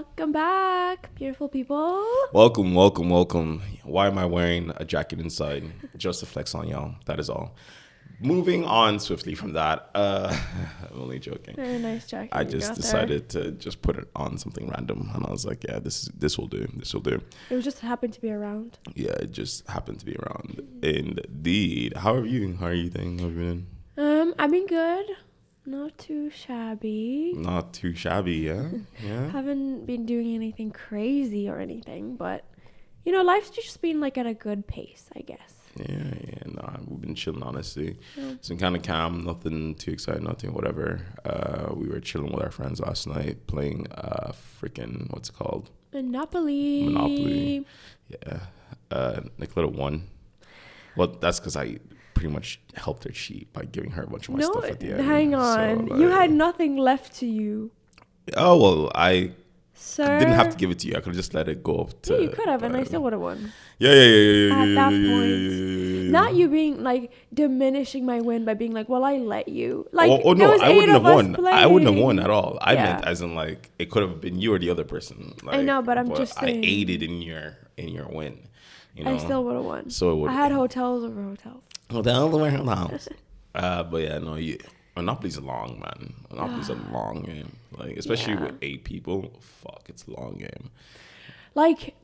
Welcome back, beautiful people. Welcome. Why am I wearing a jacket inside? Just to flex on y'all. That is all. Moving on swiftly from that. I'm only joking. Very nice jacket. I just decided to just put it on something random, and I was like, yeah, this will do. It was just happened to be around. Yeah, it just happened to be around. Indeed. How are you? How are you doing? How have you been? I've been good. Not too shabby. Not too shabby, yeah? Yeah. Haven't been doing anything crazy or anything, but life's just been like at a good pace, I guess. Yeah. No, we've been chilling, honestly. Yeah. It's been kind of calm, nothing too exciting, nothing whatever. We were chilling with our friends last night, playing freaking, what's it called? Monopoly. Yeah. Nicoletta won. Well, that's because I pretty much helped her cheat by giving her a bunch of my stuff at the end. Hang on. So, you had nothing left to you. Oh, well, I Sir? didn't have to give it to you. I could have just let it go up to... Yeah, you could have, and I still would have won. Yeah. At that point. Not you being, like, diminishing my win by being like, well, I let you. Like, no, I wouldn't have won. Playing. I wouldn't have won at all. I meant as in, like, it could have been you or the other person. Like, I know, but I'm just saying. I aided in your win. You know? I still would have won. So I had hotels over hotels. Hotels over hotels. But yeah, no, Monopoly's long, man. Monopoly's a long game. Like, especially with 8 people. Fuck, it's a long game. Like,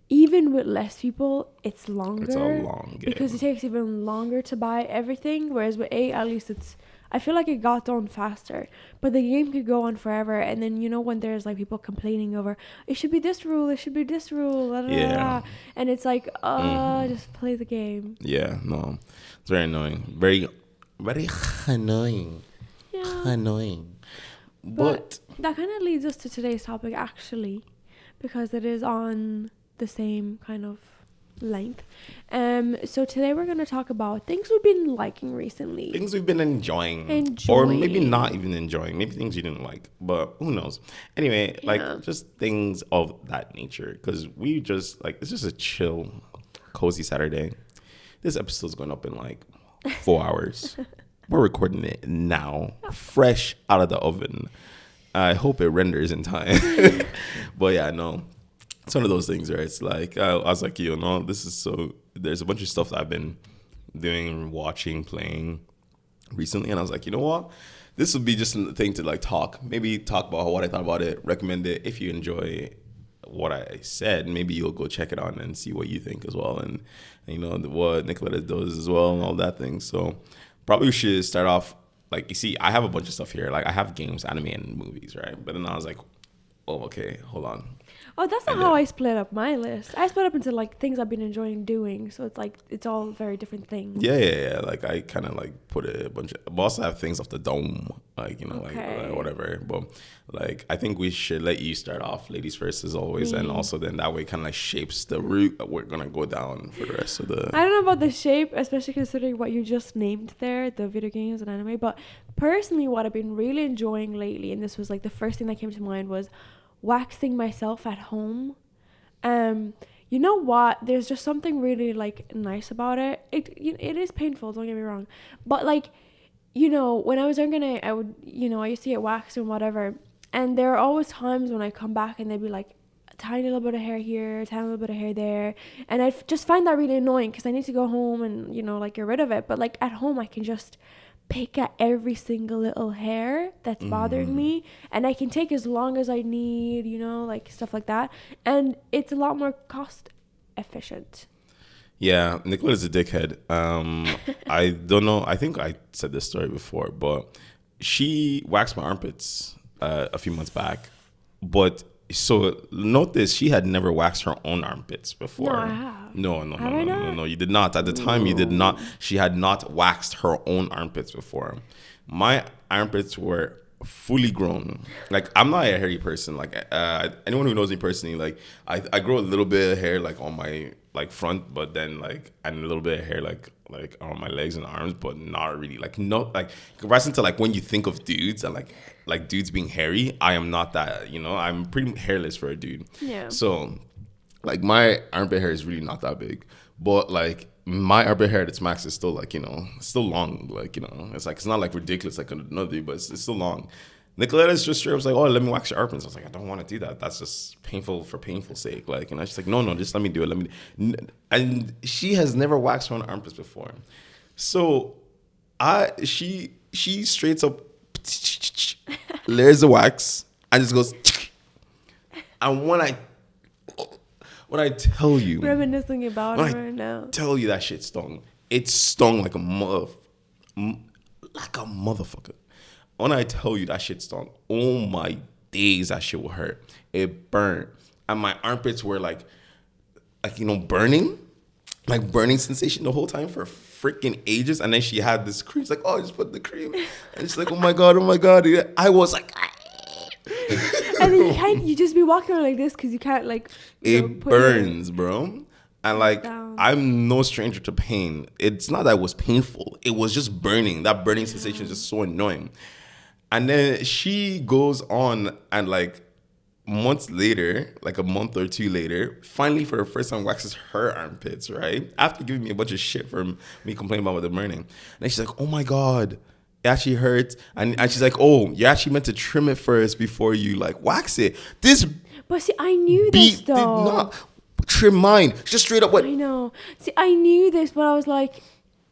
even with less people, it's longer. It's a long game. Because it takes even longer to buy everything. Whereas with 8, at least I feel like it got done faster. But the game could go on forever. And then, when there's, like, people complaining over, it should be this rule, it should be this rule. Blah, blah, blah. And it's like, just play the game. Yeah, no. It's very annoying. Very, very annoying. Yeah. Annoying. But that kind of leads us to today's topic, actually. Because it is on the same kind of length. So today we're going to talk about things we've been liking recently. Things we've been enjoying. Or maybe not even enjoying. Maybe things you didn't like. But who knows? Anyway, like just things of that nature. Because we just, like, it's just a chill, cozy Saturday. This episode's going up in like 4 hours. We're recording it now, fresh out of the oven. I hope it renders in time. But yeah, no. It's one of those things where it's like, I was like, there's a bunch of stuff that I've been doing, watching, playing recently. And I was like, you know what? This would be just a thing to like maybe talk about what I thought about it, recommend it. If you enjoy what I said, maybe you'll go check it out and see what you think as well. And what Nicoletta does as well and all that thing. So probably we should start off, like, you see, I have a bunch of stuff here. Like, I have games, anime, and movies, right? But then I was like, oh, okay, hold on. Oh, that's not how I split up my list. I split up into, like, things I've been enjoying doing. So it's, like, it's all very different things. Yeah. Like, I kind of, like, put a bunch of... But also have things off the dome. Like, like, whatever. But, like, I think we should let you start off, ladies first, as always. And also then that way kind of, like, shapes the route that we're going to go down for the rest of the... I don't know about the shape, especially considering what you just named there, the video games and anime. But personally, what I've been really enjoying lately, and this was, like, the first thing that came to mind was... waxing myself at home. You know what? There's just something really like nice about it. It is painful, don't get me wrong. But like, when I was younger, I would, I used to get waxed and whatever. And there are always times when I come back and they'd be like a tiny little bit of hair here, a tiny little bit of hair there. And I just find that really annoying because I need to go home and, like get rid of it. But like at home, I can just pick at every single little hair that's bothering me, and I can take as long as I need, like stuff like that, and it's a lot more cost efficient. Yeah, Nicola's a dickhead. I don't know, I think I said this story before, but she waxed my armpits a few months back, but so note this, she had never waxed her own armpits before. No, I have. No, you did not. At the time, you did not. She had not waxed her own armpits before. My armpits were fully grown. Like, I'm not a hairy person. Like, anyone who knows me personally, like, I grow a little bit of hair, like, on my, like, front, but then, like, and a little bit of hair, like on my legs and arms, but not really. Like, no, like, comparison to, like, when you think of dudes and, like dudes being hairy, I am not that, I'm pretty hairless for a dude. Yeah. So, like, my armpit hair is really not that big. But, like, my armpit hair at its max is still, like, still long. Like, it's like, it's not, like, ridiculous like another dude, but it's still long. Nicoletta's just straight up was like, oh, let me wax your armpits. I was like, I don't want to do that. That's just painful for painful sake. Like, you know, she's like, no, just let me do it. And she has never waxed her own armpits before. So she straight up layers the wax and just goes, and when I tell you, reminiscing about it right now, tell you that shit stung. It stung like a motherfucker. When I tell you that shit stung, oh my days, that shit will hurt. It burned, and my armpits were like you know, burning sensation the whole time for freaking ages. And then she had this cream. She's like, oh, just put the cream, and she's like, oh my god. I was like. And then you just be walking around like this because you can't like. It burns, bro. And like, I'm no stranger to pain. It's not that it was painful. It was just burning. That burning sensation is just so annoying. And then she goes on and like months later, like a month or two later, finally for the first time waxes her armpits, right? After giving me a bunch of shit for me complaining about the burning. And then she's like, oh my god. It actually hurts, and she's like, "Oh, you actually meant to trim it first before you like wax it." But see, I knew this though. Did not trim mine. Just straight up. What? I know. See, I knew this, but I was like,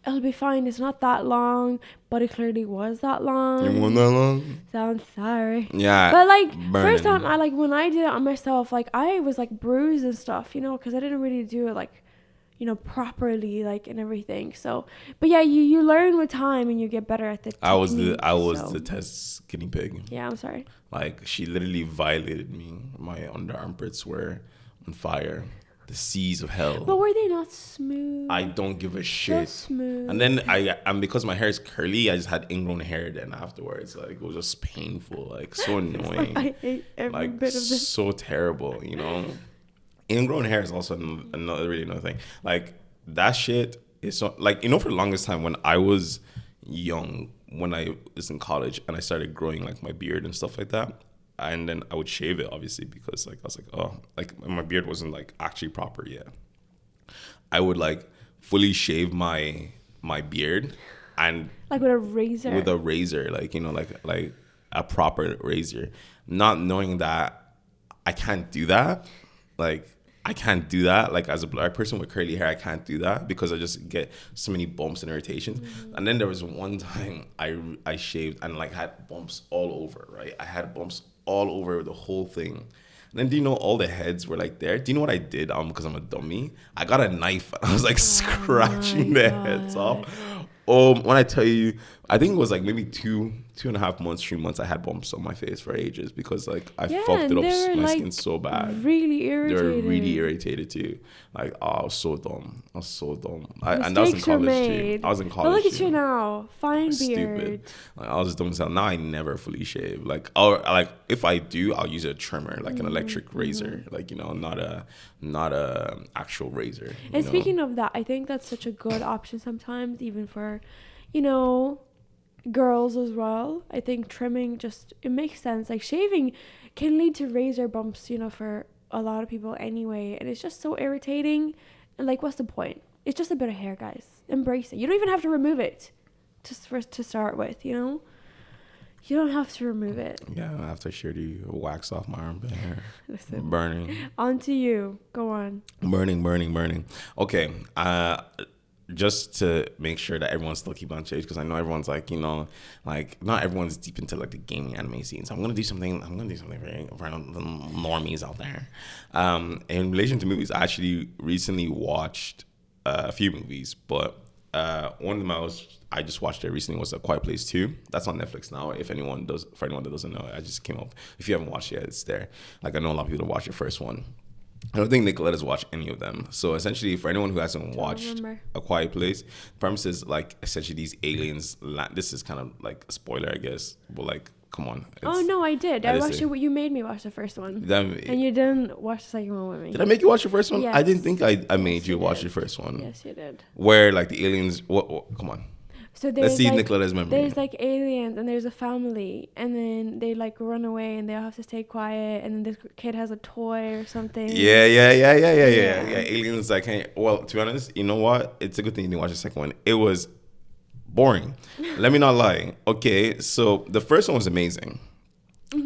"It'll be fine. It's not that long." But it clearly was that long. It wasn't that long. So I'm sorry. Yeah. But like burning. first time, when I did it on myself, like I was like bruised and stuff, you know, because I didn't really do it like, you know, properly, like, and everything. So, but yeah, you learn with time and you get better at the technique. I was the test guinea pig. Yeah, I'm sorry. Like, she literally violated me. My underarmpits were on fire. The seas of hell. But were they not smooth? I don't give a shit. So smooth. And then and because my hair is curly, I just had ingrown hair then afterwards. Like, it was just painful. Like, so annoying. Like, I hate every bit of this. So terrible, you know? Ingrown hair is also another thing. Like, that shit is so, like, you know, for the longest time when I was young, when I was in college and I started growing like my beard and stuff like that, and then I would shave it obviously because like I was like, oh, like my beard wasn't like actually proper yet. I would like fully shave my beard and like with a razor, like, you know, like a proper razor, not knowing that I can't do that. Like, I can't do that. Like, as a black person with curly hair, I can't do that because I just get so many bumps and irritations. Mm-hmm. And then there was one time I shaved and like had bumps all over, right? I had bumps all over the whole thing. And then, do you know all the heads were like there? Do you know what I did? Because I'm a dummy. I got a knife. I was like scratching the heads off. When I tell you, I think it was like maybe 2.5 months, 3 months, I had bumps on my face for ages because like I fucked it up my skin so bad. Really irritated. They were really irritated too. Like, oh, I was so dumb. And that was in college too. I was in college. But look at you now, fine beard. Stupid. Like, I was just dumb as hell. Now I never fully shave. Like, or like if I do, I'll use a trimmer, like an electric razor. Like, you know, not a actual razor. And speaking of that, I think that's such a good option sometimes, even for, you know, girls as well. I think trimming it makes sense. Like, shaving can lead to razor bumps, you know, for a lot of people anyway, and it's just so irritating. And like, what's the point? It's just a bit of hair, guys. Embrace it. You don't even have to remove it to start with, you know. You don't have to remove it. Yeah, after Shirley wax off my armpit hair. Listen, burning. On to you. Go on. Burning. Okay. Just to make sure that everyone's still keeping on chase, because I know everyone's like, you know, like not everyone's deep into like the gaming anime scene. So I'm gonna do something for the normies out there. In relation to movies, I actually recently watched a few movies, but one of them I just watched it recently was A Quiet Place 2. That's on Netflix now. For anyone that doesn't know, I just came up. If you haven't watched it yet, it's there. Like, I know a lot of people watch the first one. I don't think Nicoletta's watched any of them. So essentially, for anyone who hasn't watched A Quiet Place, the premise is like essentially these aliens. This is kind of like a spoiler, I guess. But like, come on. Oh no, I did. I watched it. You made me watch the first one, and you didn't watch the second one with me. Did I make you watch the first one? Yes. I didn't think I made you watch the first one. Yes, you did. Where like the aliens? What? Come on. So let's see Nicoletta's memory. There's like aliens and there's a family, and then they like run away and they all have to stay quiet, and then this kid has a toy or something. Yeah. Aliens, I can't. Well, to be honest, you know what? It's a good thing you didn't watch the second one. It was boring. Let me not lie. Okay, so the first one was amazing.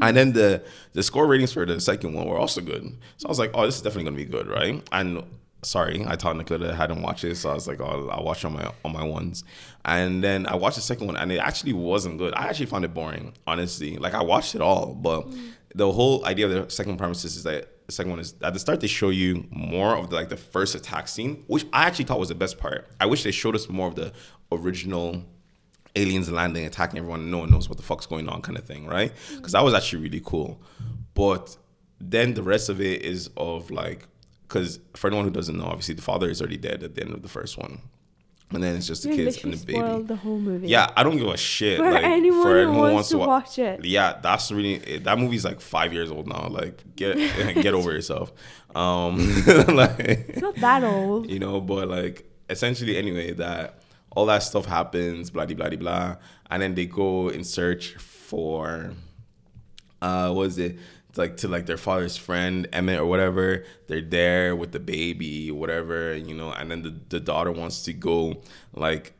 And then the score ratings for the second one were also good. So I was like, oh, this is definitely gonna be good, right? And sorry, I thought Nicola hadn't watched it, so I was like, oh, I'll watch on my ones. And then I watched the second one, and it actually wasn't good. I actually found it boring, honestly. Like, I watched it all, but the whole idea of the second premises is that the second one is at the start they show you more of the first attack scene, which I actually thought was the best part. I wish they showed us more of the original aliens landing, attacking everyone, and no one knows what the fuck's going on kind of thing, right? Because that was actually really cool. But then the rest of it is of like, because for anyone who doesn't know, obviously the father is already dead at the end of the first one. And then it's just the kids and the baby. Spoiled the whole movie. Yeah, I don't give a shit. For anyone who wants to watch it. Yeah, that's really, that movie's like 5 years old now. Like, get over yourself. It's not that old. You know, but like, essentially anyway, that all that stuff happens, blah, blah, blah, blah. And then they go in search for, what is it? Like to like their father's friend, Emmett or whatever. They're there with the baby, whatever, you know. And then the daughter wants to go like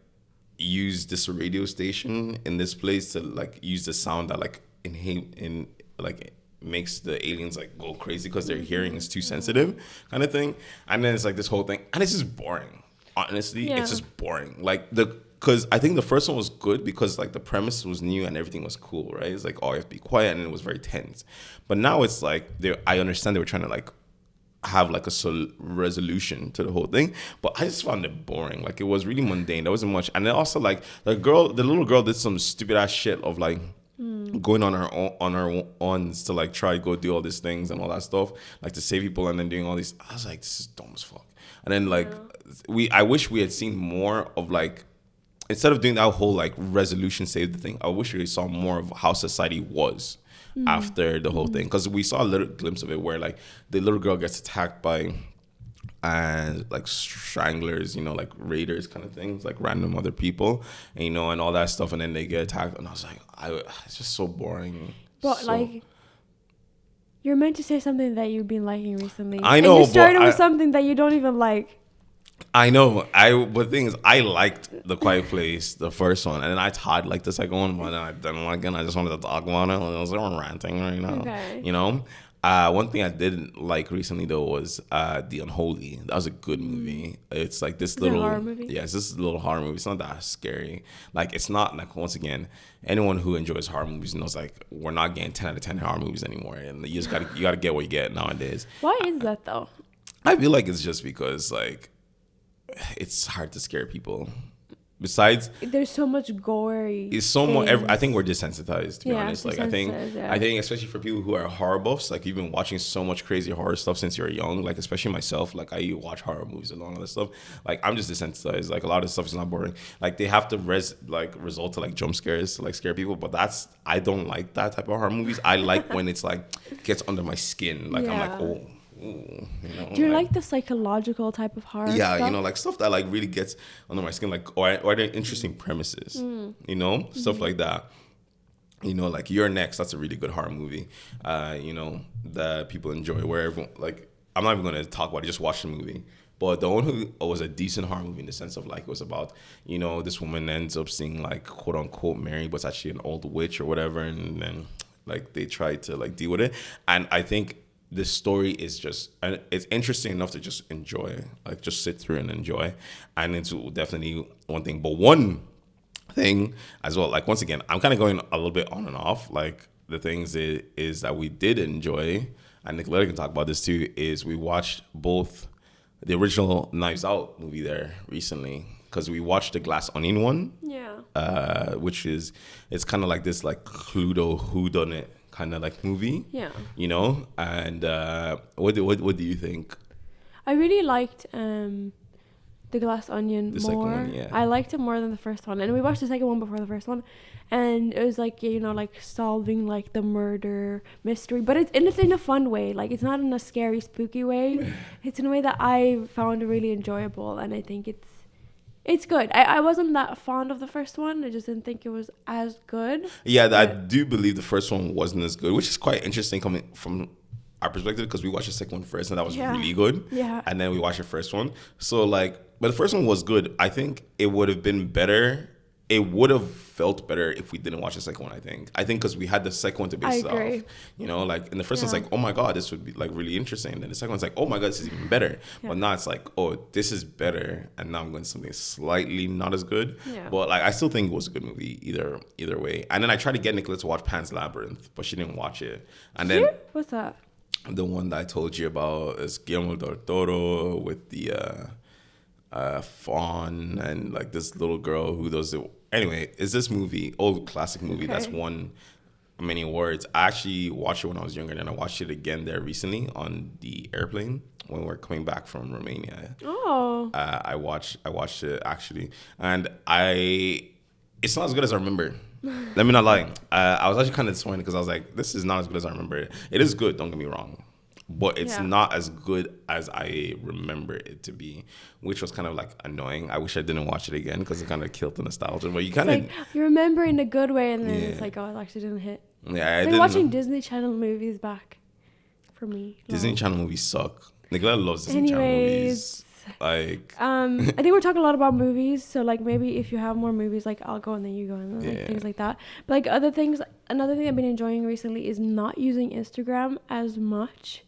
use this radio station in this place to like use the sound that like like makes the aliens like go crazy because their hearing is too sensitive kind of thing. And then it's like this whole thing, and it's just boring. Honestly, it's just boring. Like because I think the first one was good because like the premise was new and everything was cool, right? It's like, oh, you have to be quiet, and it was very tense. But now it's like I understand they were trying to like have like a resolution to the whole thing, but I just found it boring. Like, it was really mundane. There wasn't much. And then also like the little girl did some stupid ass shit of like going on her own to like try to go do all these things and all that stuff, like to save people, and then doing all these. I was like, this is dumb as fuck. And then like I wish we had seen more of like, instead of doing that whole like resolution save the thing, I wish we saw more of how society was after the whole thing, because we saw a little glimpse of it where like the little girl gets attacked by like stranglers, you know, like raiders kind of things, like random other people, and, you know, and all that stuff, and then they get attacked, and I was like, it's just so boring. But like, you're meant to say something that you've been liking recently. I know, and you started with something that you don't even like. I know. But the thing is, I liked The Quiet Place, the first one, and then I thought like the second one, but then I didn't like it. I just wanted to talk about it. And I was like, I'm ranting right now. Okay. You know, one thing I didn't like recently though was The Unholy. That was a good movie. It's like this little horror movie. Yeah, it's this little horror movie. It's not that scary. Like, it's not like, once again, anyone who enjoys horror movies knows like we're not getting 10 out of 10 horror movies anymore, and you just gotta get what you get nowadays. Why is that though? I feel like it's just because like, it's hard to scare people. Besides, there's so much gory. It's so much. I think we're desensitized, to be honest. Like, I think, yeah. especially for people who are horror buffs, like, you've been watching so much crazy horror stuff since you were young. Like, especially myself, like, I watch horror movies and all that stuff. Like, I'm just desensitized. Like, a lot of stuff is not boring. Like, they have to result to like jump scares to like scare people, but I don't like that type of horror movies. I like when it's like gets under my skin. Like, I'm like, oh. Ooh, you know, do you like the psychological type of horror stuff? You know, like stuff that like really gets under my skin, like or they're interesting premises, you know, stuff like that. You know, like You're Next, that's a really good horror movie, you know, that people enjoy, where everyone, like, I'm not even going to talk about it, just watch the movie. But the one who was a decent horror movie in the sense of like, it was about, you know, this woman ends up seeing like quote unquote Mary, but it's actually an old witch or whatever, and then like they try to like deal with it. And I think this story is just, and it's interesting enough to just enjoy, like just sit through and enjoy. And it's definitely one thing. But one thing as well, like, once again, I'm kind of going a little bit on and off. Like, the things is that we did enjoy, and Nicoletta can talk about this too, is we watched both the original Knives Out movie there recently, because we watched the Glass Onion one. Yeah. Which is, it's kind of like this like Cluedo whodunit kind of like movie, you know. And what do you think? I really liked the Glass Onion more. One, yeah. I liked it more than the first one, and we watched the second one before the first one, and it was like, you know, like solving like the murder mystery, but it's in a fun way. Like, it's not in a scary, spooky way. It's in a way that I found really enjoyable, and I think it's good. I wasn't that fond of the first one. I just didn't think it was as good. Yeah, I do believe the first one wasn't as good, which is quite interesting coming from our perspective, because we watched the second one first, and that was really good. Yeah. And then we watched the first one. So, like, but the first one was good. I think it would have been better it would have felt better if we didn't watch the second one. I think because we had the second one to base it off. You know, like in the first one's like, oh my god, this would be like really interesting. And then the second one's like, oh my god, this is even better. But now it's like, oh, this is better, and now I'm going to something slightly not as good. But like I still think it was a good movie either way. And then I tried to get Nicola to watch Pan's Labyrinth, but she didn't watch it. And then what's that? The one that I told you about is Guillermo del Toro with the fawn and like this little girl who does it. Anyway, it's this movie, old classic movie that's won many awards. I actually watched it when I was younger, and I watched it again there recently on the airplane when we were coming back from Romania. Oh. I watched it actually, and it's not as good as I remember. Let me not lie. I was actually kind of disappointed because I was like, this is not as good as I remember it. It is good, don't get me wrong, but it's not as good as I remember it to be, which was kind of like annoying. I wish I didn't watch it again because it kind of killed the nostalgia. But you kind of like, you remember in a good way, and then it's like, oh, it actually didn't hit. Yeah, it's like watching Disney Channel movies back for me. Disney Channel movies suck. Nicola loves Disney Channel movies. Like, I think we're talking a lot about movies, so like maybe if you have more movies, like I'll go and then you go and then, like, things like that. But like other things, another thing I've been enjoying recently is not using Instagram as much.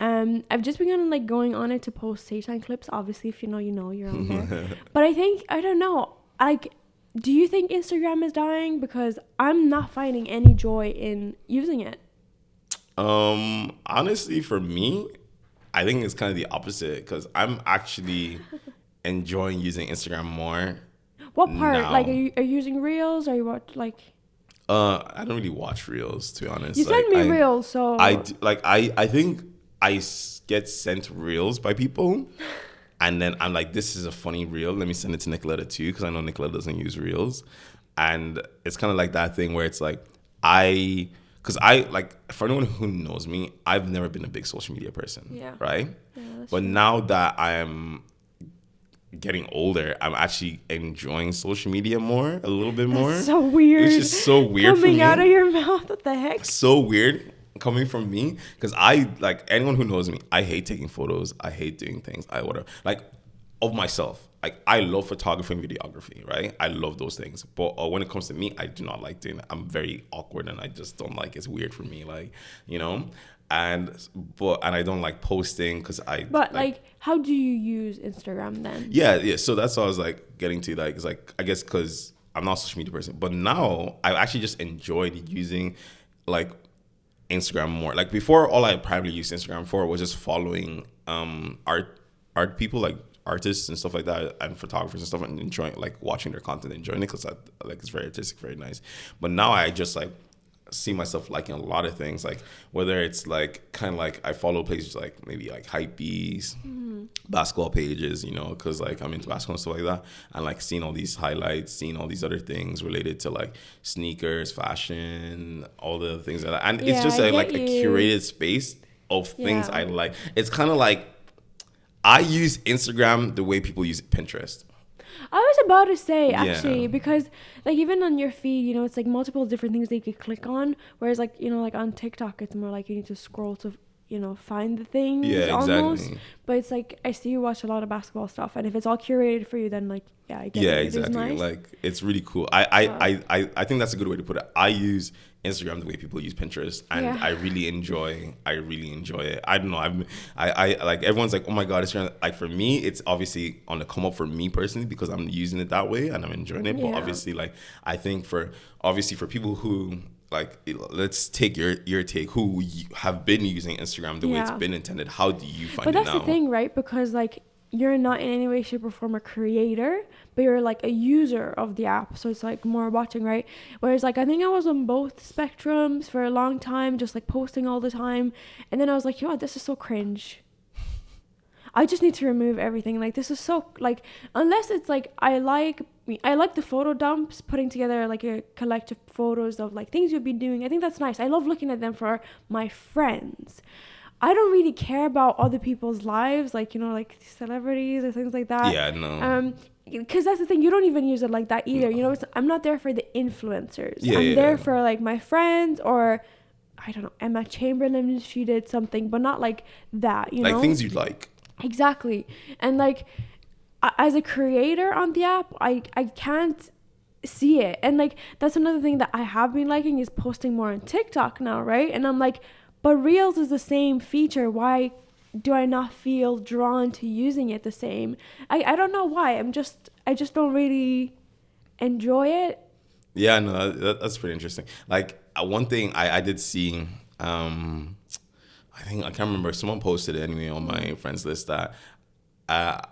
I've just begun like going on it to post TAE Time clips. Obviously, if you know, you're on there. But I don't know. Like, do you think Instagram is dying? Because I'm not finding any joy in using it. Honestly, for me, I think it's kind of the opposite because I'm actually enjoying using Instagram more. What part? Now. Like, are you using Reels or you watch like? I don't really watch Reels, to be honest. You send me Reels, so I think I get sent Reels by people, and then I'm like, this is a funny Reel. Let me send it to Nicoletta too, because I know Nicoletta doesn't use Reels, and it's kind of like that thing where it's like because I like, for anyone who knows me, I've never been a big social media person, right? Yeah, but true. Now that I am getting older, I'm actually enjoying social media more, a little bit more. That's so weird. It's just so weird coming out of your mouth. What the heck? So weird coming from me, because I, like, anyone who knows me, I hate taking photos. I hate doing things. Like, of myself. Like, I love photography and videography, right? I love those things. But when it comes to me, I do not like doing it. I'm very awkward, and I just don't like it. It's weird for me, like, you know? And I don't like posting because But like, how do you use Instagram then? Yeah. So that's what I was like getting to. Like, it's like, I guess because I'm not a social media person, but now I've actually just enjoyed using like Instagram more. Like before, all I primarily used Instagram for was just following art people, like artists and stuff like that, and photographers and stuff, and enjoying, like, watching their content, enjoying it because like it's very artistic, very nice. But now I just like see myself liking a lot of things, like whether it's like kind of like I follow pages like maybe like hypebees, basketball pages, you know, because like I'm into basketball and stuff like that, and like seeing all these highlights, seeing all these other things related to like sneakers, fashion, all the things like that. And it's just a curated space of things I like. It's kind of like I use Instagram the way people use Pinterest. I was about to say, actually, because like even on your feed, you know, it's like multiple different things that you could click on, whereas like, you know, like on TikTok, it's more like you need to scroll to, you know, find the things almost. Exactly. But it's like, I see you watch a lot of basketball stuff, and if it's all curated for you, then like, I get it. Yeah, exactly. Nice. Like, it's really cool. I think that's a good way to put it. I use Instagram the way people use Pinterest, and I really enjoy it. I don't know, I like, everyone's like, oh my god, Instagram. Like, for me, it's obviously on the come up for me personally because I'm using it that way and I'm enjoying it. But obviously, like, I think for people who, like, let's take your take, who have been using Instagram the way it's been intended, how do you find it now? But that's the thing, right? Because like, you're not in any way, shape, or form a creator, but you're like a user of the app. So it's like more watching, right? Whereas like, I think I was on both spectrums for a long time, just like posting all the time. And then I was like, you know what, this is so cringe. I just need to remove everything. Like, this is so, like, unless it's like, I like the photo dumps, putting together like a collective photos of like things you've been doing. I think that's nice. I love looking at them for my friends. I don't really care about other people's lives, like, you know, like celebrities or things like that. Yeah, no. Because that's the thing, you don't even use it like that either. No. You know, I'm not there for the influencers. I'm there for like my friends, or I don't know, Emma Chamberlain if she did something, but not like that, you know? Like things you like. Exactly. And like, as a creator on the app, I can't see it. And like that's another thing that I have been liking is posting more on TikTok now, right? And I'm like, but Reels is the same feature. Why do I not feel drawn to using it the same? I don't know why. I just don't really enjoy it. Yeah, no, that's pretty interesting. Like one thing I did see, I think I can't remember. Someone posted it anyway on my friends list that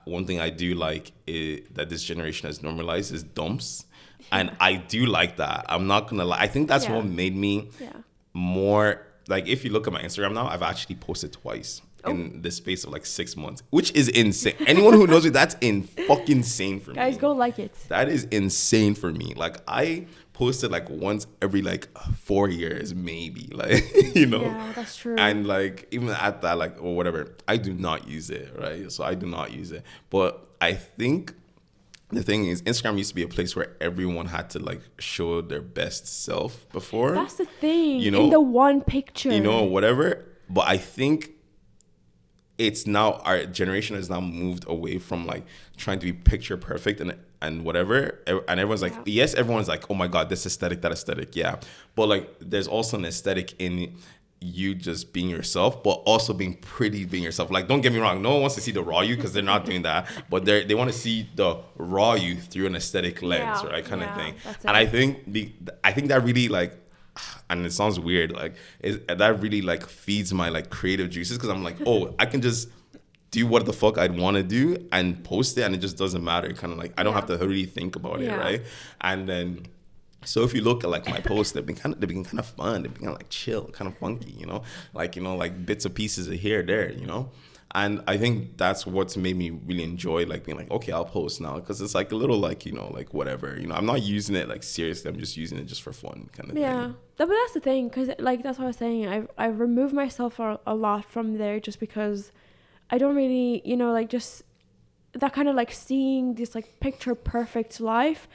one thing I do like that this generation has normalized is dumps, and I do like that. I'm not gonna lie. I think that's what made me more like. If you look at my Instagram now, I've actually posted twice in the space of like 6 months, which is insane. Anyone who knows me, that's fucking insane for me. Guys, go like it. That is insane for me. Like I posted like once every like 4 years, maybe. Like, you know. Yeah, that's true. And like even at that, like or whatever, I do not use it, right? So I do not use it. But I think the thing is, Instagram used to be a place where everyone had to like show their best self before. That's the thing. You know, in the one picture. You know, whatever. But I think it's now our generation has now moved away from like trying to be picture perfect and whatever, and everyone's like, yes, everyone's like, oh my god, this aesthetic, that aesthetic, yeah, but like there's also an aesthetic in you just being yourself, but also being pretty being yourself. Like, don't get me wrong, no one wants to see the raw you because they're not doing that, but they want to see the raw you through an aesthetic lens, right, kind of thing. And I think that really like, and it sounds weird, like that really like feeds my like creative juices, because I'm like, oh, I can just do what the fuck I'd want to do and post it, and it just doesn't matter, kind of like I don't have to really think about it, right? And then so if you look at like my posts, they've been kind of fun, they've been kind of like chill, kind of funky, you know, like bits of pieces of here there, you know. And I think that's what's made me really enjoy like being like, okay, I'll post now, because it's like a little like, you know, like whatever, you know, I'm not using it like seriously, I'm just using it just for fun kind of thing. Yeah, but that's the thing, because like that's what I was saying, I removed myself a lot from there just because I don't really, you know, like just that kind of like seeing this like picture perfect life,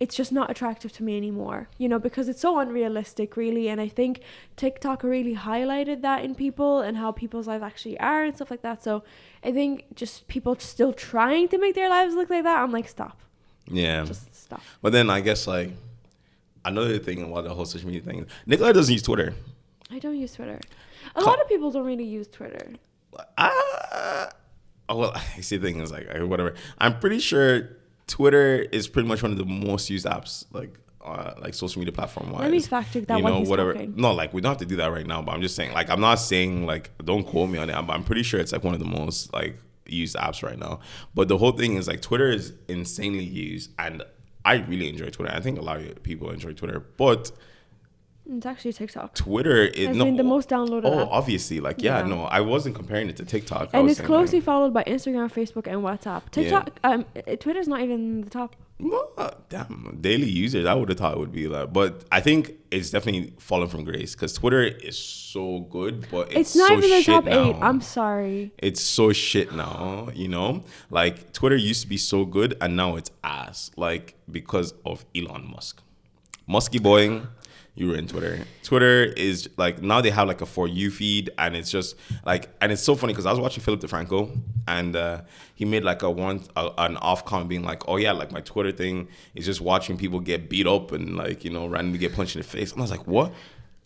it's just not attractive to me anymore, you know, because it's so unrealistic really. And I think TikTok really highlighted that in people and how people's lives actually are and stuff like that. So I think just people still trying to make their lives look like that, I'm like, stop. Yeah. Just stop. But then I guess like another thing about the whole social media thing, Nicola doesn't use Twitter. I don't use Twitter. A lot of people don't really use Twitter. Well, I see the thing is like whatever. I'm pretty sure Twitter is pretty much one of the most used apps, like social media platform wise. Let me fact check that. You know, while he's whatever. Talking. No, like we don't have to do that right now. But I'm just saying, like, I'm not saying like don't quote me on it. I'm pretty sure it's like one of the most like used apps right now. But the whole thing is like Twitter is insanely used, and I really enjoy Twitter. I think a lot of people enjoy Twitter, but it's actually TikTok. Twitter is been the most downloaded app. Obviously, like no, I wasn't comparing it to TikTok. And it's closely followed by Instagram, Facebook, and WhatsApp. TikTok, Twitter's not even the top. Damn, daily users, I would have thought it would be that, but I think it's definitely fallen from grace because Twitter is so good, but it's not so even the top now. 8. I'm sorry. It's so shit now, you know. Like Twitter used to be so good, and now it's ass, like because of Elon Musk, Musky boy. You were in Twitter. Twitter is like now they have like a For You feed, and it's just like, and it's so funny because I was watching Philip DeFranco, and he made like an off comment being like, oh yeah, like my Twitter thing is just watching people get beat up and like, you know, randomly get punched in the face. And I was like, what?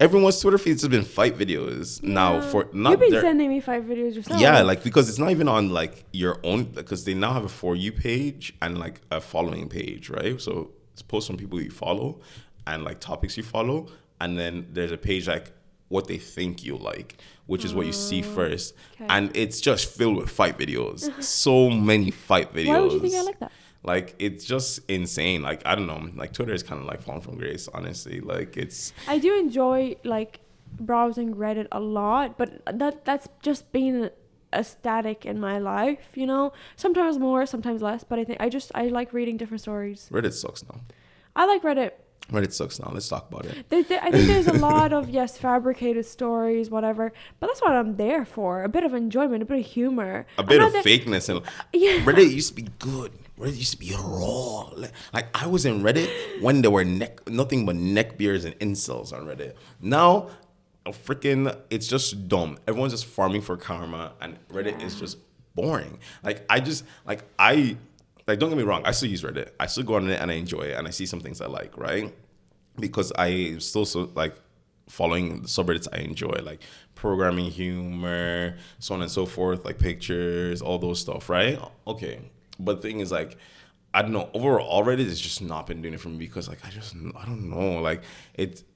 Everyone's Twitter feed has been fight videos now. For not you've been sending me fight videos yourself. Yeah, like because it's not even on like your own, because they now have a For You page and like a following page, right? So it's posts from people you follow and like topics you follow, and then there's a page like what they think you like, which is what you see first. Okay. And it's just filled with fight videos. So many fight videos. Why would you think I like that? Like it's just insane. Like I don't know, like Twitter is kind of like falling from grace, honestly. Like I do enjoy like browsing Reddit a lot, but that's just been a static in my life, you know, sometimes more, sometimes less, but I like reading different stories. Reddit sucks now. I like Reddit. Reddit sucks now. Let's talk about it. I think there's a lot of, fabricated stories, whatever. But that's what I'm there for. A bit of enjoyment, a bit of humor. A bit of fakeness. And Reddit used to be good. Reddit used to be raw. Like I was in Reddit when there were nothing but neckbeards and incels on Reddit. Now, it's just dumb. Everyone's just farming for karma, and Reddit is just boring. Like I like, don't get me wrong, I still use Reddit. I still go on it and I enjoy it and I see some things I like, right? Because I still like following the subreddits I enjoy, like programming, humor, so on and so forth, like pictures, all those stuff, right? Okay. But the thing is, like, I don't know, overall Reddit has just not been doing it for me because, like, I don't know, like,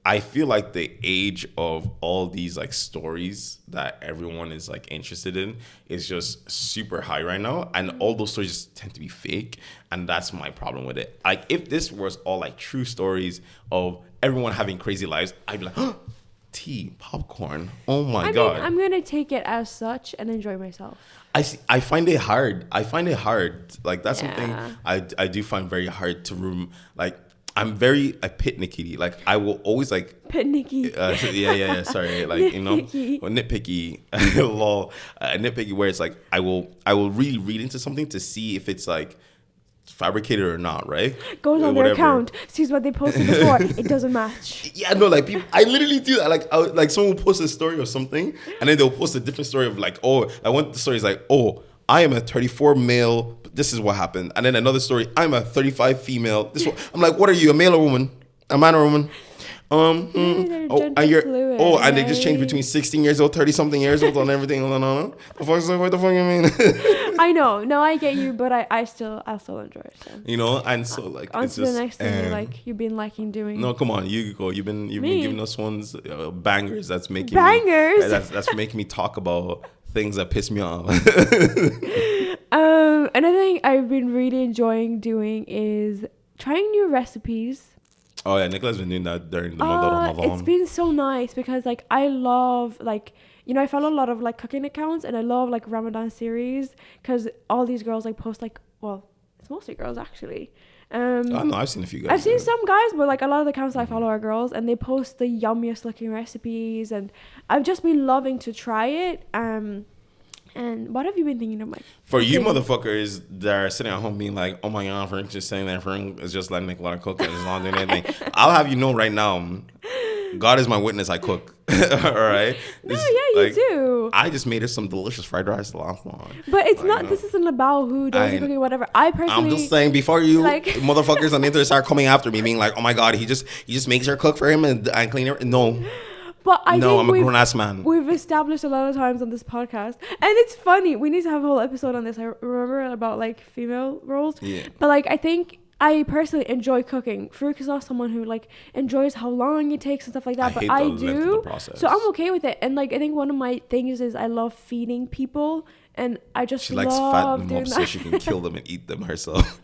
I feel like the age of all these, like, stories that everyone is, like, interested in is just super high right now, and all those stories just tend to be fake, and that's my problem with it. Like, if this was all, like, true stories of everyone having crazy lives, I'd be like, tea, popcorn, oh my God. I'm gonna take it as such and enjoy myself. I find it hard. Like, that's something I do find very hard to like, I'm very a picnicky. Like, I will always like picnicky. Yeah. Sorry, like, nitpicky. Nitpicky. Lol. Nitpicky, where it's like I will really read into something to see if it's like fabricated or not, right? Goes on their account, sees what they posted before, it doesn't match. Yeah, no, like, people, I literally do that. Like someone will post a story of something, and then they'll post a different story of like, oh, I want the story is like, oh, I am a 34 male, this is what happened, and then another story, I'm a 35 female. I'm like, what are you, a male or woman, a man or a woman? And they just change between 16 years old, 30 something years old, on everything. No. What the fuck you mean? I know, no, I get you, but I still enjoy it. So. And so, like, on to the next thing you've been liking doing. No, come on, you go. You've been giving us ones bangers that's making that's making me talk about things that piss me off. Another thing I've been really enjoying doing is trying new recipes. Oh yeah, Nicola's been doing that during the month of Ramadan. It's been so nice because, like, I love, like, I follow a lot of, like, cooking accounts, and I love, like, Ramadan series because all these girls, like, post, like, well, it's mostly girls actually. I know, I've seen a few guys. I've seen some guys, but, like, a lot of the accounts I follow are girls, and they post the yummiest looking recipes, and I've just been loving to try it. And what have you been thinking of, Mike? For you motherfuckers that are sitting at home being like, oh my God, Frank just saying that Frank is just letting Nicola cook and he's not doing anything. I'll have you know right now, God is my witness, I cook. All right? You do. I just made her some delicious fried rice last night. But it's not, this isn't about who does the cooking, whatever. I'm just saying, before you motherfuckers on the internet start coming after me, being like, oh my God, he just makes her cook for him and clean her. No. But I'm a grown-ass man. We've established a lot of times on this podcast. And it's funny. We need to have a whole episode on this. I remember about, like, female roles. Yeah. But, like, I think I personally enjoy cooking. Farouk is not someone who, like, enjoys how long it takes and stuff like that. But I do. So I'm okay with it. And, like, I think one of my things is I love feeding people. And I just she likes fattening them up so she can kill them and eat them herself.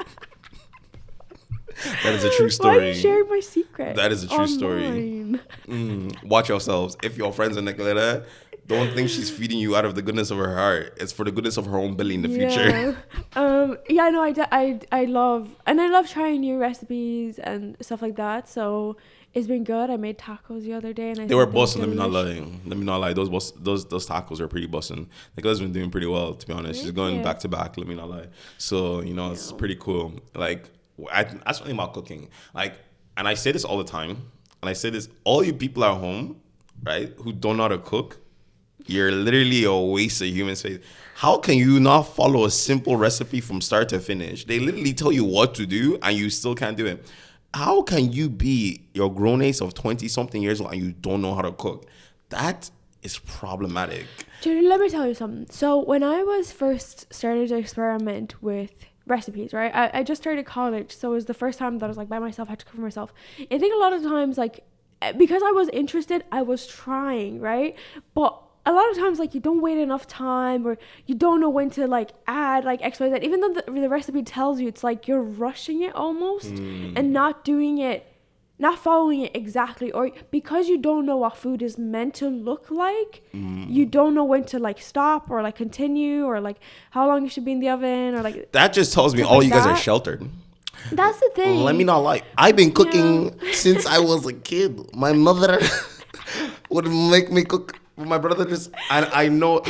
That is a true story. Why are you sharing my secret? That is a true story. Watch yourselves. If your friends are Nicoletta, don't think she's feeding you out of the goodness of her heart. It's for the goodness of her own belly in the future. I love trying new recipes and stuff like that. So it's been good. I made tacos the other day, and they were busting. Let me not lie. Those tacos are pretty busting. Nicola's been doing pretty well, to be honest. She's going back to back. Let me not lie. So it's pretty cool. Like, that's something about cooking. Like, and I say this all the time, and I say this, all you people at home, right, who don't know how to cook, you're literally a waste of human space. How can you not follow a simple recipe from start to finish? They literally tell you what to do, and you still can't do it. How can you be your grown age of 20-something years old and you don't know how to cook? That is problematic. Dude, let me tell you something. So when I was first started to experiment with recipes, right? I just started college, so it was the first time that I was, like, by myself, I had to cook for myself. I think a lot of times, like, because I was interested, I was trying, right? But a lot of times, like, you don't wait enough time, or you don't know when to, like, add, like, X, Y, Z. Even though the recipe tells you, it's like you're rushing it almost and not following it exactly, or because you don't know what food is meant to look like, you don't know when to, like, stop or, like, continue, or, like, how long you should be in the oven, or, like, that just tells me all you guys are sheltered. That's the thing. Let me not lie. I've been cooking since I was a kid. My mother would make me cook. My brother just, and I know,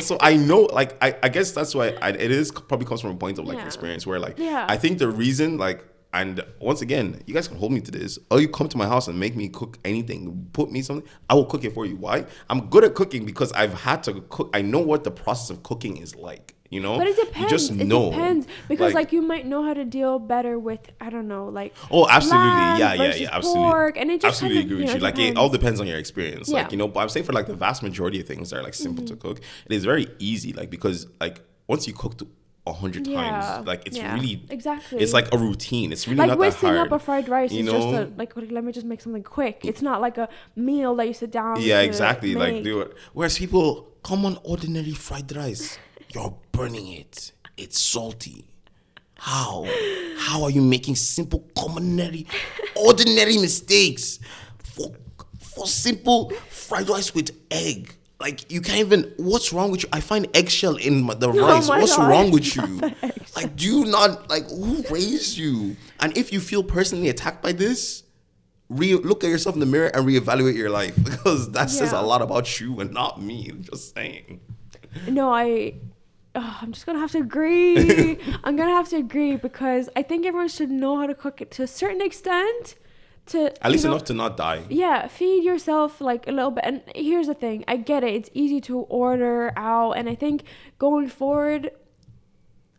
like, I guess that's why it is probably comes from a point of, like, experience where, like, I think the reason, like, and once again, you guys can hold me to this. Oh, you come to my house and make me cook anything, put me something, I will cook it for you. Why? I'm good at cooking because I've had to cook. I know what the process of cooking is like. You know, but it depends. You just know. It depends because like you might know how to deal better with, I don't know, like absolutely, yeah, absolutely, pork, and it just absolutely agree with you. Like it all depends on your experience. Yeah. Like, you know, but I'm saying for like the vast majority of things that are like simple to cook, it is very easy. Like because like once you cook 100 times, like it's really exactly. It's like a routine. It's really like not that hard. Like whipping up a fried rice is know? just like let me just make something quick. It's not like a meal that you sit down. Yeah, exactly. Make. Like do it. Whereas people come on ordinary fried rice, you're burning it. It's salty. How are you making simple, ordinary mistakes for simple fried rice with egg? Like you can't even. What's wrong with you? I find eggshell in the rice. What's wrong with you? Like, do you not like who raised you? And if you feel personally attacked by this, look at yourself in the mirror and reevaluate your life because that says a lot about you and not me. I'm just saying. No, I'm just gonna have to agree. I'm gonna have to agree because I think everyone should know how to cook it to a certain extent. At least enough to not die. Yeah, feed yourself like a little bit. And here's the thing, I get it. It's easy to order out, and I think going forward,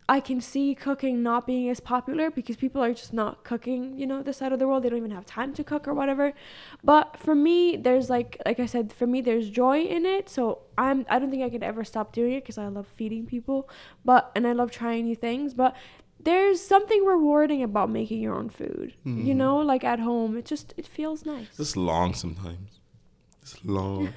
I can see cooking not being as popular because people are just not cooking, you know, this side of the world. They don't even have time to cook or whatever. But for me, there's like I said, for me, there's joy in it. So I don't think I could ever stop doing it because I love feeding people, and I love trying new things. But there's something rewarding about making your own food, you know, like at home. It feels nice. It's long sometimes. It's long.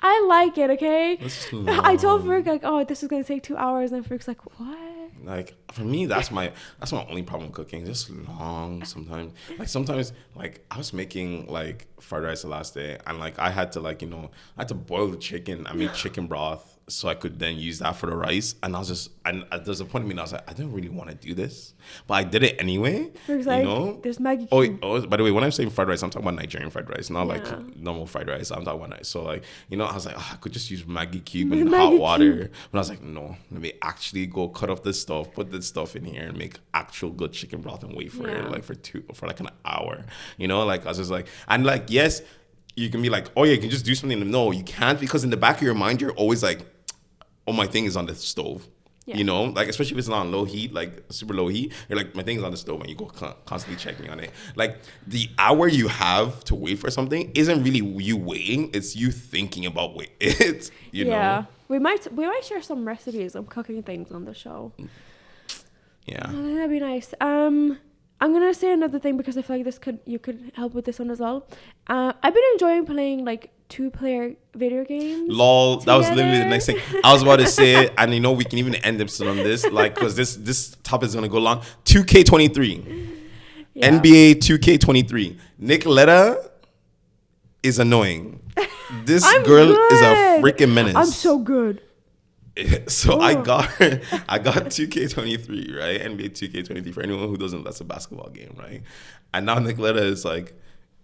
I like it, okay? It's long. I told Farouk, like, oh, this is going to take 2 hours. And Farouk's like, what? Like, for me, that's my only problem cooking. Just long sometimes. Like, sometimes, like, I was making, like, fried rice the last day. And, like, I had to, like, you know, I had to boil the chicken. I made chicken broth so I could then use that for the rice. And I was just, and there's a point in me, and I was like, I didn't really want to do this. But I did it anyway. You know? There's Maggie cube. Oh, by the way, when I'm saying fried rice, I'm talking about Nigerian fried rice, not like normal fried rice. I'm talking about rice. So, like, you know, I was like, I could just use Maggie cube and hot water. But I was like, no, let me actually go cut off this stuff, put this stuff in here, and make actual good chicken broth and wait for it, like, for like an hour. You know, like, I was just like, and like, yes, you can be like, oh yeah, you can just do something. No, you can't, because in the back of your mind, you're always like, oh, my thing is on the stove. Yeah. You know, like, especially if it's not on low heat, like super low heat, you're like, my thing is on the stove, and you go constantly checking on it. Like, the hour you have to wait for something isn't really you waiting, it's you thinking about it. You know? We might share some recipes of cooking things on the show. Yeah. Oh, that'd be nice. I'm gonna say another thing because I feel like you could help with this one as well. I've been enjoying playing like 2-player video games. Lol, together. That was literally the next thing I was about to say, and you know we can even end episode on this, like, because this topic is gonna go long. 2K23, NBA 2K23. Nicoletta is annoying. This girl is a freaking menace. I'm so good. So I got 2K23, right? NBA 2K23. For anyone who doesn't, that's a basketball game, right? And now Nicoletta is like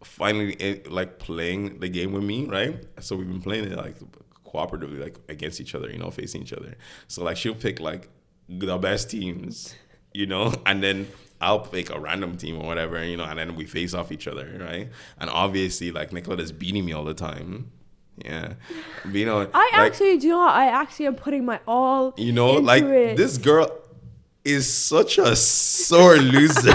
finally like playing the game with me, right? So we've been playing it like cooperatively, like against each other, you know, facing each other. So like she'll pick like the best teams, you know, and then I'll pick a random team or whatever, you know, and then we face off each other, right? And obviously like Nicoletta's beating me all the time. Yeah, but, you know, I actually am putting my all. You know, like it. This girl is such a sore loser.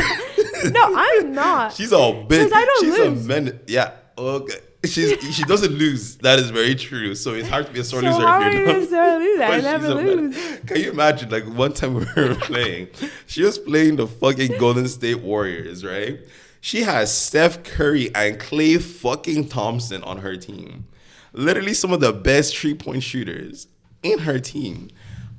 No, I'm not. She's a bitch. I don't She's lose. a man. Yeah, okay. She doesn't lose. That is very true. So it's hard to be a sore loser if you're not. A sore loser? I never lose. Can you imagine? Like one time we were playing, she was playing the fucking Golden State Warriors, right? She has Steph Curry and Klay fucking Thompson on her team. Literally some of the best 3-point shooters in her team.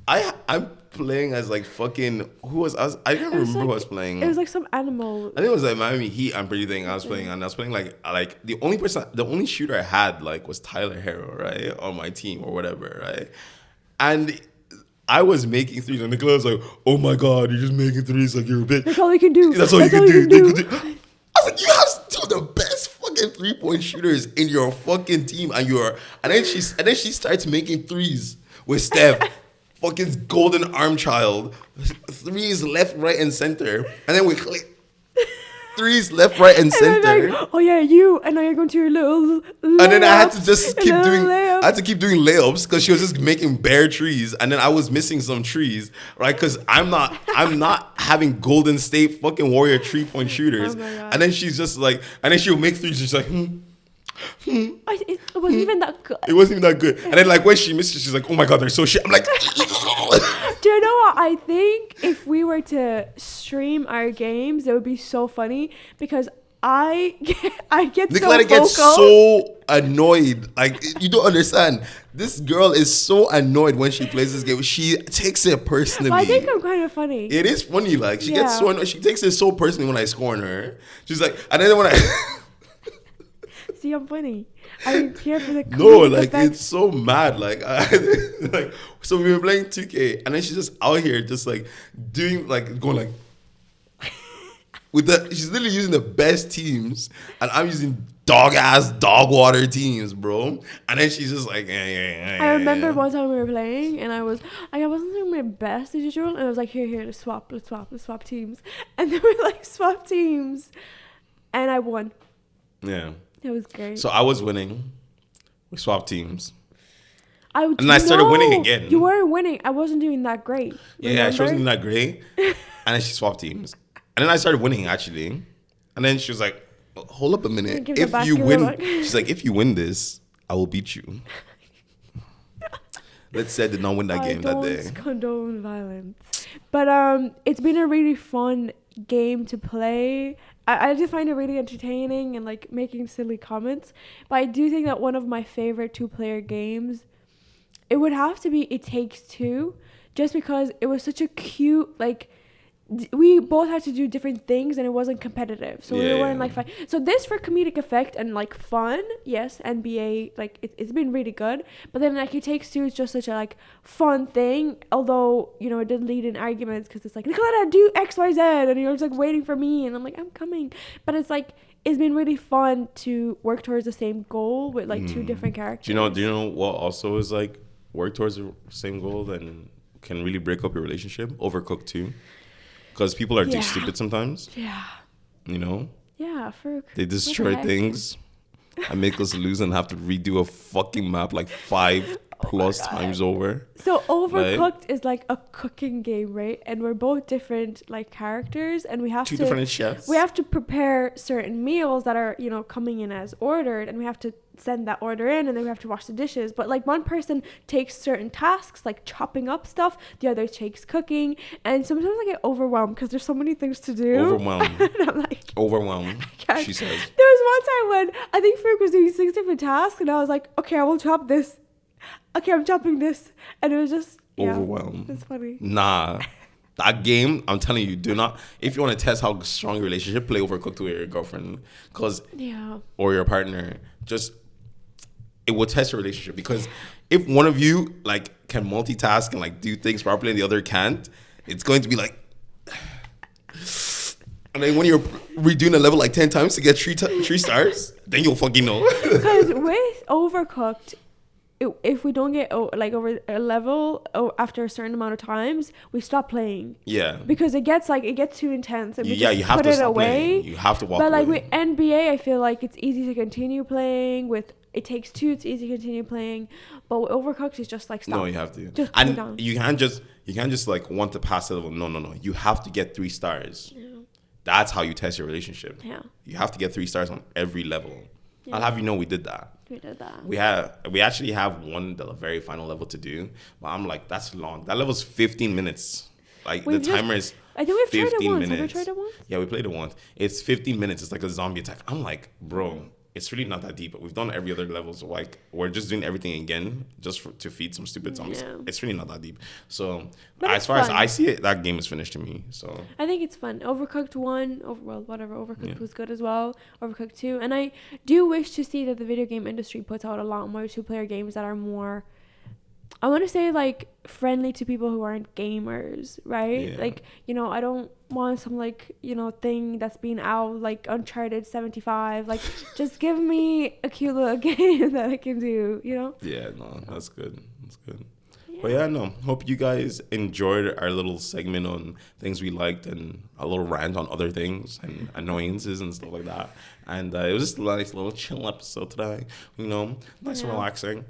I'm playing as like fucking I don't remember who I was playing. It was like some animal. I think it was like Miami Heat. I'm pretty thinking I was playing, and I was playing like the only shooter I had like was Tyler Herro, right, on my team or whatever, right, and I was making threes, and Nicola was like, "Oh my god, you're just making threes like you're a bitch. That's all you can do. That's all you can do." I was like, "You have two of the best fucking 3-point shooters in your fucking team, and then she starts making threes with Steph." Fucking golden arm child, threes left, right, and center, and then we click. threes left, right, and center. Like, oh yeah, you, and now you're going to your little layups, and then I had to just keep doing layups. I had to keep doing layups because she was just making bare trees, and then I was missing some trees, right? Because I'm not having Golden State fucking Warrior 3-point shooters. Oh my God. And then she's just like, and then she'll make threes. She's like, It wasn't even that good. It wasn't even that good. And then like when she misses, she's like, oh my God, they're so shit. I'm like, do you know what? I think if we were to stream our games, it would be so funny because I get Nicoletta so gets vocal. so annoyed. Like, you don't understand. This girl is so annoyed when she plays this game. She takes it personally. I think I'm kind of funny. It is funny. Like, she gets so annoyed. She takes it so personally when I score on her. She's like, and then when I... See, I'm funny. I'm here for the No, like, effect. it's so mad. Like, like, so we were playing 2K, and then she's just out here just, like, doing, like, going, like... with the, she's literally using the best teams, and I'm using dog water teams, bro. And then she's just like, I remember one time we were playing, and I wasn't doing my best as usual, and I was like, here, let's swap teams, and then we like swap teams, and I won. Yeah, it was great. So I was winning. We swapped teams. And I started winning again. You were winning. I wasn't doing that great. Yeah, she wasn't doing that great, and then she swapped teams. And then I started winning, actually. And then she was like, hold up a minute. If you win, she's like, if you win this, I will beat you. Let's say I did not win that game that day. I don't condone violence. But it's been a really fun game to play. I just find it really entertaining and like making silly comments. But I do think that one of my favorite 2-player games, it would have to be It Takes Two. Just because it was such a cute, like... we both had to do different things and it wasn't competitive, so we weren't like fun. So this for comedic effect and like fun, yes, NBA, like it's been really good, but then like It Takes Two is just such a like fun thing, although you know it did lead in arguments because it's like, Nicoletta, do XYZ, and you're just like waiting for me, and I'm like, I'm coming. But it's like it's been really fun to work towards the same goal with like two different characters. Do you know what also is like work towards the same goal and can really break up your relationship? Overcooked 2. Because people are too stupid sometimes. Yeah. You know? Yeah, they destroy things and make us lose and have to redo a fucking map like 5 plus times over. So Overcooked is like a cooking game, right? And we're both different like characters, and we have two different chefs. We have to prepare certain meals that are, you know, coming in as ordered, and we have to send that order in, and then we have to wash the dishes. But like one person takes certain tasks like chopping up stuff, the other takes cooking, and sometimes I get overwhelmed because there's so many things to do. Overwhelmed. And I'm like, overwhelmed, she says. There was one time when I think Farouk was doing 6 different tasks, and I was like, okay, I will chop this. Okay, I'm chopping this. And it was just overwhelmed. It's funny. Nah. That game, I'm telling you, do not, if you want to test how strong your relationship, play Overcooked with your girlfriend. Or your partner. Just, it will test your relationship. Because if one of you, like, can multitask and, like, do things properly and the other can't, it's going to be like... And then when you're redoing a level, like, 10 times to get 3 stars, then you'll fucking know. Because with Overcooked... if we don't get like over a level after a certain amount of times, we stop playing. Yeah. Because it gets too intense, and you have to stop playing. You have to walk away. But like with NBA, I feel like it's easy to continue playing. With It Takes Two, it's easy to continue playing. But with Overcooked, it's just like stop. No, you have to. Just put it down. You can't just like want to pass the level. No. You have to get 3 stars. Yeah. That's how you test your relationship. Yeah. You have to get 3 stars on every level. Yeah. I'll have you know we did that. We actually have the very final level to do, but I'm like, that's long. That level's 15 minutes. Like the timer is 15 minutes. Have we tried it once? Yeah, we played it once. It's 15 minutes. It's like a zombie attack. I'm like, bro, it's really not that deep. But we've done every other level, so like we're just doing everything again just to feed some stupid zombies. Yeah. It's really not that deep. So as far as I see it, that game is finished to me. So I think it's fun. Overcooked 1, Overcooked was good as well. Overcooked 2, and I do wish to see that the video game industry puts out a lot more 2-player games that are more, I want to say, like, friendly to people who aren't gamers, right? Yeah. Like, you know, I don't want some, like, you know, thing that's been out, like Uncharted 75. Like, just give me a cute little game that I can do, you know? Yeah, no, that's good. That's good. But yeah, no. Hope you guys enjoyed our little segment on things we liked and a little rant on other things and annoyances and stuff like that. And it was just a nice little chill episode today. Nice and relaxing.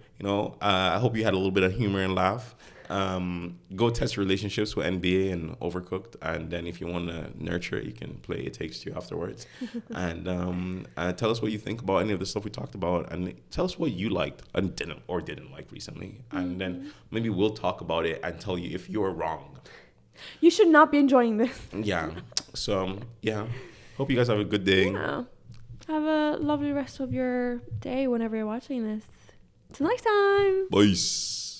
I hope you had a little bit of humor and laugh. Go test relationships with NBA and Overcooked, and then if you want to nurture it, you can play It Takes Two afterwards. And tell us what you think about any of the stuff we talked about, and tell us what you liked and didn't like recently, and then maybe we'll talk about it and tell you if you're wrong. You should not be enjoying this. Yeah. So hope you guys have a good day. Yeah. Have a lovely rest of your day whenever you're watching this. Till next time. Bye.